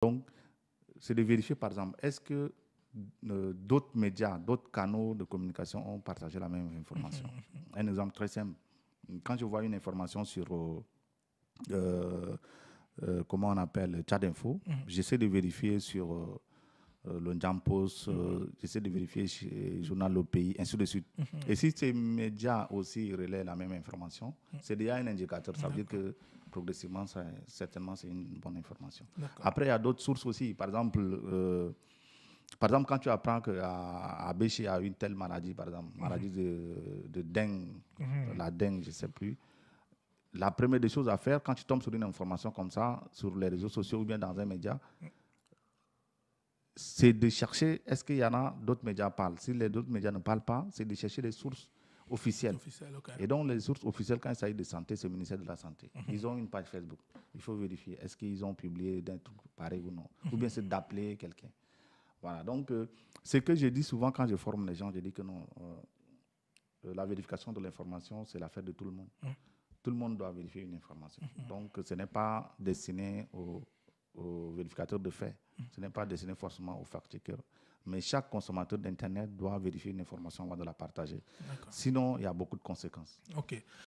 Donc, c'est de vérifier, par exemple, est-ce que d'autres médias, d'autres canaux de communication ont partagé la même information. Un exemple très simple. Quand je vois une information sur, comment on appelle, Tchad Info, j'essaie de vérifier sur le Njam Post, j'essaie de vérifier chez Journal Le Pays, ainsi de suite. Et si ces médias aussi relaient la même information, c'est déjà un indicateur. Ça veut dire que progressivement, certainement, c'est une bonne information. Après, il y a d'autres sources aussi. Par exemple, quand tu apprends qu'à Béché a une telle maladie, par exemple, maladie de dengue, la dengue, je ne sais plus, la première des choses à faire, quand tu tombes sur une information comme ça, sur les réseaux sociaux ou bien dans un média, c'est de chercher, est-ce qu'il y en a d'autres médias parlent. Si les autres médias ne parlent pas, c'est de chercher des sources officielles. Et donc, les sources officielles, quand il s'agit de santé, c'est le ministère de la Santé. Ils ont une page Facebook. Il faut vérifier, est-ce qu'ils ont publié des trucs pareils ou non. Ou bien c'est d'appeler quelqu'un. Voilà, donc, ce que je dis souvent quand je forme les gens, je dis que non, la vérification de l'information, c'est l'affaire de tout le monde. Tout le monde doit vérifier une information. Donc, ce n'est pas destiné aux vérificateurs de faits. Ce n'est pas destiné forcément aux fact-checkers. Mais chaque consommateur d'Internet doit vérifier une information avant de la partager. Sinon, il y a beaucoup de conséquences. OK.